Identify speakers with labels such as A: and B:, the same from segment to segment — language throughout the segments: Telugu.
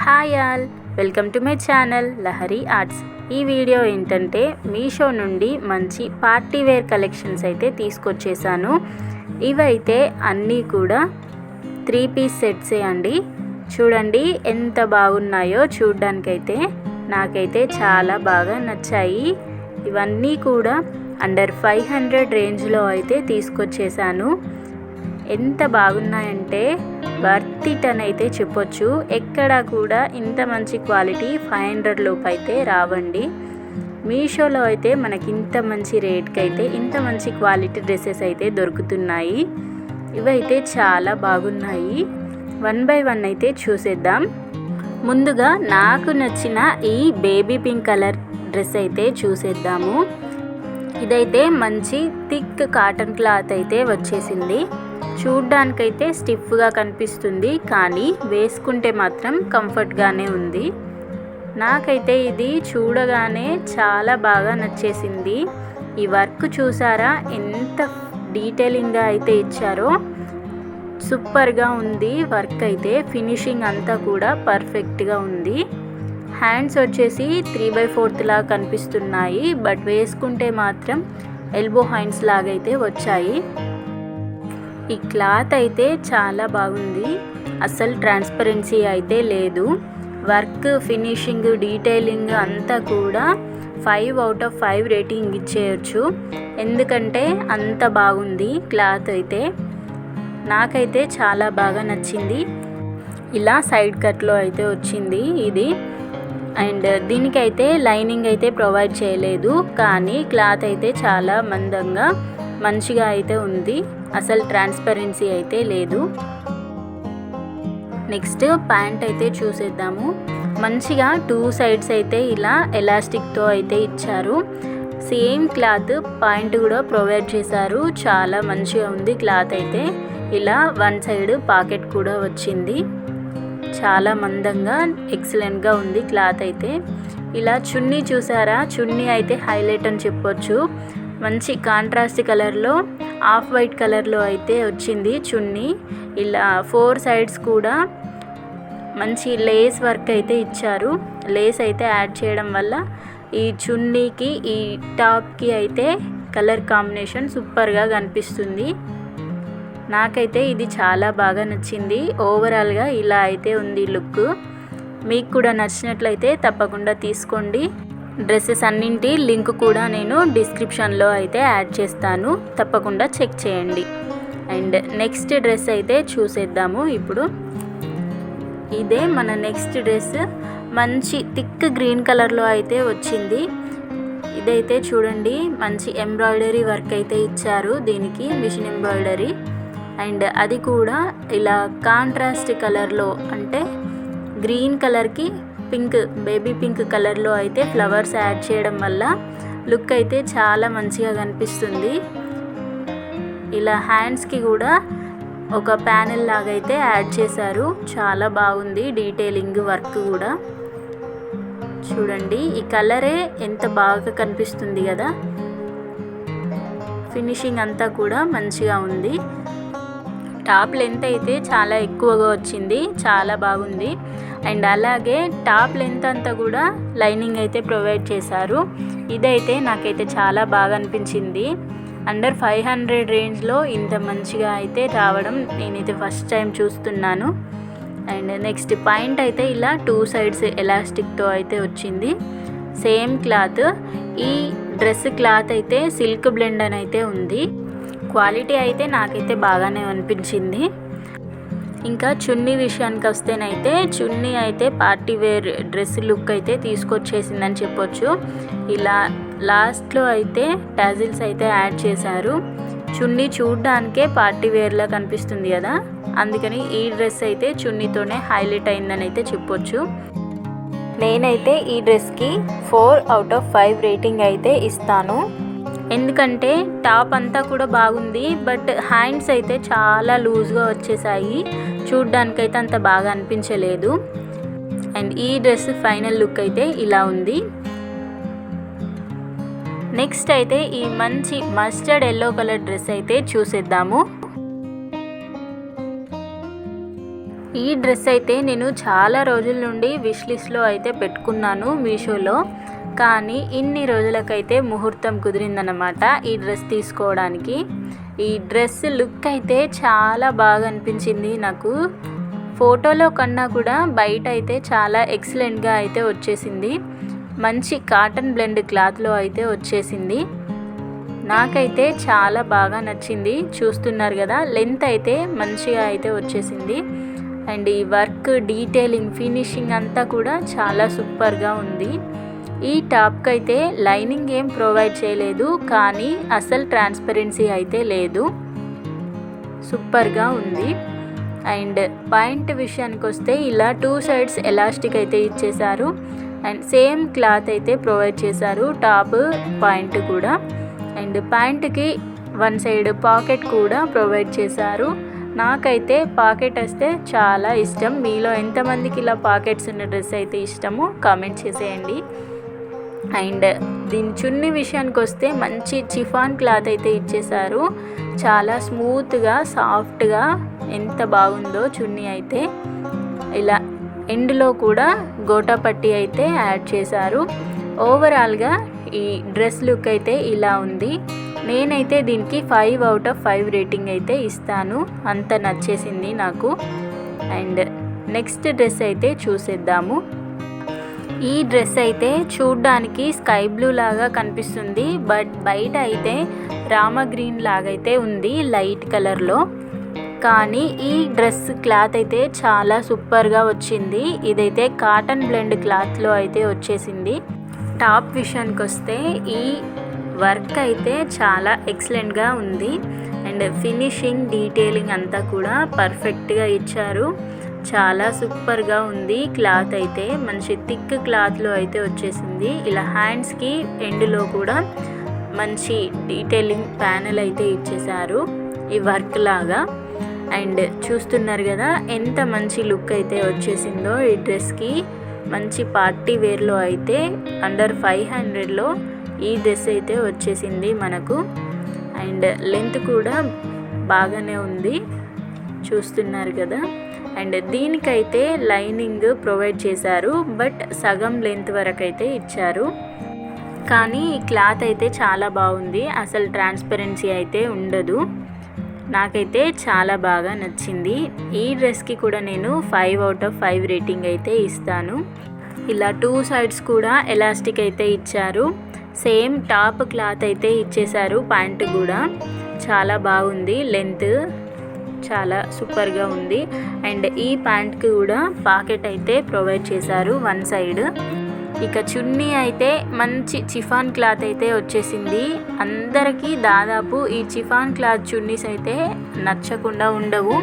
A: Hi all, welcome to my channel Lahari arts. ఈ వీడియో ఏంటంటే మీషో నుండి మంచి పార్టీ వేర్ కలెక్షన్స్ అయితే తీసుకొచ్చేసాను. ఇవైతే అన్నీ కూడా 3 పీస్ సెట్సే అండి. చూడండి ఎంత బాగున్నాయో. చూడ్డానికైతే నాకైతే చాలా బాగా నచ్చాయి. ఇవన్నీ కూడా అండర్ 500 రేంజ్లో అయితే తీసుకొచ్చేసాను. ఎంత బాగున్నాయంటే వర్త్ ఇట్ అని అయితే చెప్పొచ్చు. ఎక్కడా కూడా ఇంత మంచి క్వాలిటీ 500 లోపు అయితే రావండి. మీషోలో అయితే మనకి ఇంత మంచి రేట్కి అయితే ఇంత మంచి క్వాలిటీ డ్రెస్సెస్ అయితే దొరుకుతున్నాయి. ఇవైతే చాలా బాగున్నాయి. 1 బై 1 అయితే చూసేద్దాం. ముందుగా నాకు నచ్చిన ఈ బేబీ పింక్ కలర్ డ్రెస్ అయితే చూసేద్దాము. ఇదైతే మంచి థిక్ కాటన్ క్లాత్ అయితే వచ్చేసింది. చూడ్డానికైతే స్టిఫ్గా కనిపిస్తుంది, కానీ వేసుకుంటే మాత్రం కంఫర్ట్గానే ఉంది. నాకైతే ఇది చూడగానే చాలా బాగా నచ్చేసింది. ఈ వర్క్ చూసారా ఎంత డీటెయిలింగ్గా అయితే ఇచ్చారో. సూపర్గా ఉంది వర్క్ అయితే. ఫినిషింగ్ అంతా కూడా పర్ఫెక్ట్గా ఉంది. హ్యాండ్స్ వచ్చేసి 3/4 లాగా కనిపిస్తున్నాయి, బట్ వేసుకుంటే మాత్రం ఎల్బో హ్యాండ్స్ లాగైతే వచ్చాయి. ఈ క్లాత్ అయితే చాలా బాగుంది. అసలు ట్రాన్స్పరెన్సీ అయితే లేదు. వర్క్, ఫినిషింగ్, డీటెయిలింగ్ అంతా కూడా 5 out of 5 రేటింగ్ ఇచ్చేయచ్చు. ఎందుకంటే అంత బాగుంది క్లాత్ అయితే. నాకైతే చాలా బాగా నచ్చింది. ఇలా సైడ్ కట్లో అయితే వచ్చింది ఇది. అండ్ దీనికైతే లైనింగ్ అయితే ప్రొవైడ్ చేయలేదు, కానీ క్లాత్ అయితే చాలా మందంగా మంచిగా అయితే ఉంది. అసలు ట్రాన్స్పరెన్సీ అయితే లేదు. నెక్స్ట్ ప్యాంట్ అయితే చూసేద్దాము. మంచిగా 2 సైడ్స్ అయితే ఇలా ఎలాస్టిక్తో అయితే ఇచ్చారు. సేమ్ క్లాత్ పాయింట్ కూడా ప్రొవైడ్ చేశారు. చాలా మంచిగా ఉంది క్లాత్ అయితే. ఇలా 1 సైడ్ పాకెట్ కూడా వచ్చింది. చాలా మందంగా ఎక్సలెంట్గా ఉంది క్లాత్ అయితే. ఇలా చున్నీ చూసారా, చున్నీ అయితే హైలైట్ అని చెప్పొచ్చు. మంచి కాంట్రాస్ట్ కలర్లో, ఆఫ్ వైట్ కలర్లో అయితే వచ్చింది చున్నీ. ఇలా 4 సైడ్స్ కూడా మంచి లేస్ వర్క్ అయితే ఇచ్చారు. లేస్ అయితే యాడ్ చేయడం వల్ల ఈ చున్నీకి, ఈ టాప్కి అయితే కలర్ కాంబినేషన్ సూపర్గా కనిపిస్తుంది. నాకైతే ఇది చాలా బాగా నచ్చింది. ఓవరాల్గా ఇలా అయితే ఉంది లుక్. మీకు కూడా నచ్చినట్లయితే తప్పకుండా తీసుకోండి. డ్రెస్సెస్ అన్నింటి లింక్ కూడా నేను డిస్క్రిప్షన్లో అయితే యాడ్ చేస్తాను, తప్పకుండా చెక్ చేయండి. అండ్ నెక్స్ట్ డ్రెస్ అయితే చూసేద్దాము ఇప్పుడు. ఇదే మన నెక్స్ట్ డ్రెస్. మంచి థిక్ గ్రీన్ కలర్లో అయితే వచ్చింది. ఇదైతే చూడండి మంచి ఎంబ్రాయిడరీ వర్క్ అయితే ఇచ్చారు దీనికి, మిషన్ ఎంబ్రాయిడరీ. అండ్ అది కూడా ఇలా కాంట్రాస్ట్ కలర్లో, అంటే గ్రీన్ కలర్కి పింక్, బేబీ పింక్ కలర్లో అయితే ఫ్లవర్స్ యాడ్ చేయడం వల్ల లుక్ అయితే చాలా మంచిగా కనిపిస్తుంది. ఇలా హ్యాండ్స్కి కూడా ఒక ప్యానెల్ లాగా అయితే యాడ్ చేశారు. చాలా బాగుంది డీటెయిలింగ్ వర్క్ కూడా. చూడండి ఈ కలరే ఎంత బాగా కనిపిస్తుంది కదా. ఫినిషింగ్ అంతా కూడా మంచిగా ఉంది. టాప్ లెంత్ అయితే చాలా ఎక్కువగా వచ్చింది, చాలా బాగుంది. అండ్ అలాగే టాప్ లెంత్ అంతా కూడా లైనింగ్ అయితే ప్రొవైడ్ చేశారు. ఇదైతే నాకైతే చాలా బాగా అనిపించింది. అండర్ 500 రేంజ్లో ఇంత మంచిగా అయితే రావడం నేనైతే ఫస్ట్ టైం చూస్తున్నాను. అండ్ నెక్స్ట్ పాయింట్ అయితే ఇలా 2 సైడ్స్ ఎలాస్టిక్తో అయితే వచ్చింది. Same cloth. ఈ డ్రెస్ క్లాత్ అయితే సిల్క్ బ్లెండ్ అని అయితే ఉంది. క్వాలిటీ అయితే నాకైతే బాగానే అనిపించింది. ఇంకా చున్నీ విషయానికి వస్తేనైతే చున్నీ అయితే పార్టీ వేర్ డ్రెస్ లుక్ అయితే తీసుకొచ్చేసిందని చెప్పొచ్చు. ఇలా లాస్ట్లో అయితే టాజిల్స్ అయితే యాడ్ చేశారు. చున్నీ చూడ్డానికే పార్టీ వేర్లా కనిపిస్తుంది కదా, అందుకని ఈ డ్రెస్ అయితే చున్నీతోనే హైలైట్ అయిందని అయితే చెప్పొచ్చు. నేనైతే ఈ డ్రెస్కి 4 out of 5 రేటింగ్ అయితే ఇస్తాను. ఎందుకంటే టాప్ అంతా కూడా బాగుంది, బట్ హ్యాండ్స్ అయితే చాలా లూజ్గా వచ్చేసాయి. చూడ్డానికైతే అంత బాగా అనిపించలేదు. అండ్ ఈ డ్రెస్ ఫైనల్ లుక్ అయితే ఇలా ఉంది. నెక్స్ట్ అయితే ఈ మంచి మస్టర్డ్ ఎల్లో కలర్ డ్రెస్ అయితే చూసేద్దాము. ఈ డ్రెస్ అయితే నేను చాలా రోజుల నుండి విష్ లిస్ట్లో అయితే పెట్టుకున్నాను మీషోలో, కానీ ఇన్ని రోజులకైతే ముహూర్తం కుదిరిందనమాట ఈ డ్రెస్ తీసుకోవడానికి. ఈ డ్రెస్ లుక్ అయితే చాలా బాగా అనిపించింది నాకు. ఫోటోలో కన్నా కూడా బయట అయితే చాలా ఎక్సలెంట్గా అయితే వచ్చేసింది. మంచి కాటన్ బ్లెండ్ క్లాత్లో అయితే వచ్చేసింది. నాకైతే చాలా బాగా నచ్చింది. చూస్తున్నారు కదా, లెంత్ అయితే మంచిగా అయితే వచ్చేసింది. అండ్ ఈ వర్క్, డీటెయిలింగ్, ఫినిషింగ్ అంతా కూడా చాలా సూపర్గా ఉంది. ఈ టాప్కి అయితే లైనింగ్ ఏం ప్రొవైడ్ చేయలేదు, కానీ అసలు ట్రాన్స్పరెన్సీ అయితే లేదు. సూపర్గా ఉంది. అండ్ పాయింట్ విషయానికి వస్తే ఇలా 2 సైడ్స్ ఎలాస్టిక్ అయితే ఇచ్చేశారు. అండ్ సేమ్ క్లాత్ అయితే ప్రొవైడ్ చేశారు టాప్ పాయింట్ కూడా. అండ్ ప్యాంట్కి 1 సైడ్ పాకెట్ కూడా ప్రొవైడ్ చేశారు. నాకైతే పాకెట్ వస్తే చాలా ఇష్టం. మీలో ఎంతమందికి ఇలా పాకెట్స్ ఉన్న డ్రెస్ అయితే ఇష్టమో కామెంట్ చేసేయండి. అండ్ దీని చున్నీ విషయానికి వస్తే మంచి చిఫాన్ క్లాత్ అయితే ఇచ్చేశారు. చాలా స్మూత్గా, సాఫ్ట్గా, ఎంత బాగుందో చున్నీ అయితే. ఇలా ఎండ్లో కూడా గోటాపట్టి అయితే యాడ్ చేశారు. ఓవరాల్గా ఈ డ్రెస్ లుక్ అయితే ఇలా ఉంది. నేనైతే దీనికి 5 out of 5 రేటింగ్ అయితే ఇస్తాను. అంత నచ్చేసింది నాకు. అండ్ నెక్స్ట్ డ్రెస్ అయితే చూసేద్దాము. ఈ డ్రెస్ అయితే చూడ్డానికి స్కై బ్లూ లాగా కనిపిస్తుంది, బట్ బయట అయితే రామ గ్రీన్ లాగైతే ఉంది లైట్ కలర్లో. కానీ ఈ డ్రెస్ క్లాత్ అయితే చాలా సూపర్గా వచ్చింది. ఇదైతే కాటన్ బ్లెండ్ క్లాత్లో అయితే వచ్చేసింది. టాప్ విషయానికి వస్తే ఈ వర్క్ అయితే చాలా ఎక్సలెంట్గా ఉంది. అండ్ ఫినిషింగ్, డీటెయిలింగ్ అంతా కూడా పర్ఫెక్ట్గా ఇచ్చారు. చాలా సూపర్గా ఉంది. క్లాత్ అయితే మంచి థిక్ క్లాత్లో అయితే వచ్చేసింది. ఇలా హ్యాండ్స్కి ఎండ్లో కూడా మంచి డీటెయిలింగ్ ప్యానెల్ అయితే ఇచ్చేశారు ఈ వర్క్ లాగా. అండ్ చూస్తున్నారు కదా ఎంత మంచి లుక్ అయితే వచ్చేసిందో ఈ డ్రెస్కి. మంచి పార్టీ వేర్లో అయితే అండర్ 500లో ఈ డ్రెస్ అయితే వచ్చేసింది మనకు. అండ్ లెంత్ కూడా బాగానే ఉంది, చూస్తున్నారు కదా. అండ్ దీనికైతే లైనింగ్ ప్రొవైడ్ చేశారు, బట్ సగం లెంత్ వరకు అయితే ఇచ్చారు. కానీ ఈ క్లాత్ అయితే చాలా బాగుంది. అసలు ట్రాన్స్పరెన్సీ అయితే ఉండదు. నాకైతే చాలా బాగా నచ్చింది. ఈ డ్రెస్కి కూడా నేను 5 out of 5 రేటింగ్ అయితే ఇస్తాను. ఇలా 2 సైడ్స్ కూడా ఎలాస్టిక్ అయితే ఇచ్చారు. సేమ్ టాప్ క్లాత్ అయితే ఇచ్చేశారు. ప్యాంట్ కూడా చాలా బాగుంది. లెంత్ చాలా సూపర్గా ఉంది. అండ్ ఈ ప్యాంట్కి కూడా పాకెట్ అయితే ప్రొవైడ్ చేశారు 1 సైడ్. ఇక చున్నీ అయితే మంచి చిఫాన్ క్లాత్ అయితే వచ్చేసింది. అందరికీ దాదాపు ఈ చిఫాన్ క్లాత్ చున్నీస్ అయితే నచ్చకుండా ఉండవు,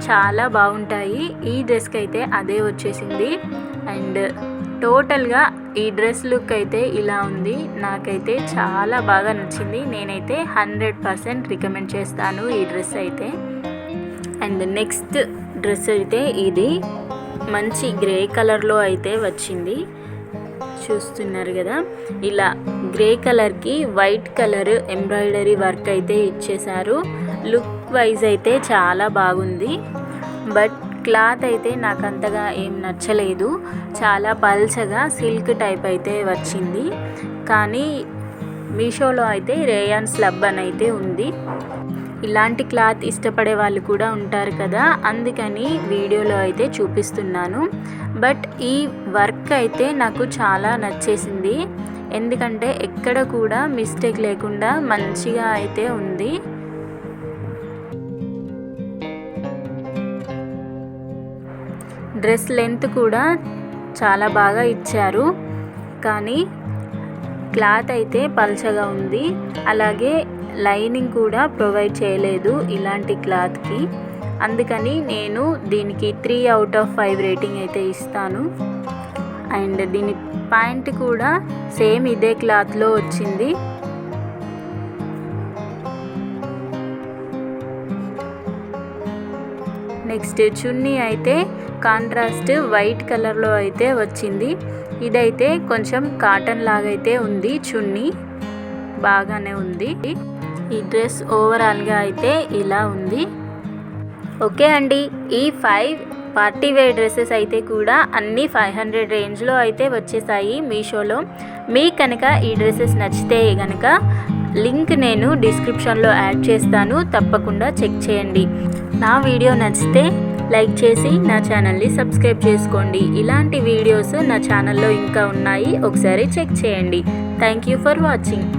A: చాలా బాగుంటాయి. ఈ డ్రెస్కి అయితే అదే వచ్చేసింది. అండ్ టోటల్గా ఈ డ్రెస్ లుక్ అయితే ఇలా ఉంది. నాకైతే చాలా బాగా నచ్చింది. నేనైతే 100% రికమెండ్ చేస్తాను ఈ డ్రెస్ అయితే. అండ్ నెక్స్ట్ డ్రెస్ అయితే ఇది మంచి గ్రే కలర్లో అయితే వచ్చింది. చూస్తున్నారు కదా, ఇలా గ్రే కలర్కి వైట్ కలర్ ఎంబ్రాయిడరీ వర్క్ అయితే ఇచ్చేశారు. లుక్ వైజ్ అయితే చాలా బాగుంది. బట్ క్లాత్ అయితే నాకు అంతగా ఏం నచ్చలేదు. చాలా పల్చగా సిల్క్ టైప్ అయితే వచ్చింది. కానీ మీషోలో అయితే రేయాన్ స్లబ్ అని అయితే ఉంది. ఇలాంటి క్లాత్ ఇష్టపడే వాళ్ళు కూడా ఉంటారు కదా, అందుకని వీడియోలో అయితే చూపిస్తున్నాను. బట్ ఈ వర్క్ అయితే నాకు చాలా నచ్చేసింది. ఎందుకంటే ఎక్కడ కూడా మిస్టేక్ లేకుండా మంచిగా అయితే ఉంది. డ్రెస్ లెంత్ కూడా చాలా బాగా ఇచ్చారు. కానీ క్లాత్ అయితే పల్చగా ఉంది. అలాగే లైనింగ్ కూడా ప్రొవైడ్ చేయలేదు ఇలాంటి క్లాత్కి. అందుకని నేను దీనికి 3 out of 5 రేటింగ్ అయితే ఇస్తాను. అండ్ దీని ప్యాంట్ కూడా సేమ్ ఇదే క్లాత్లో వచ్చింది. నెక్స్ట్ చున్నీ అయితే కాంట్రాస్ట్ వైట్ కలర్లో అయితే వచ్చింది. ఇదైతే కొంచెం కాటన్ లాగైతే ఉంది. చున్నీ బాగానే ఉంది. ఈ డ్రెస్ ఓవరాల్గా అయితే ఇలా ఉంది. ఓకే అండి, ఈ 5 పార్టీ వేర్ డ్రెస్సెస్ అయితే కూడా అన్నీ 500 రేంజ్లో అయితే వచ్చేసాయి మీషోలో. మీకు కనుక ఈ డ్రెస్సెస్ నచ్చితే కనుక లింక్ నేను డిస్క్రిప్షన్లో యాడ్ చేస్తాను, తప్పకుండా చెక్ చేయండి. నా వీడియో నచ్చితే లైక్ చేసి నా ఛానల్ని సబ్స్క్రైబ్ చేసుకోండి. ఇలాంటి వీడియోస్ నా ఛానల్లో ఇంకా ఉన్నాయి, ఒకసారి చెక్ చేయండి. Thank you for watching.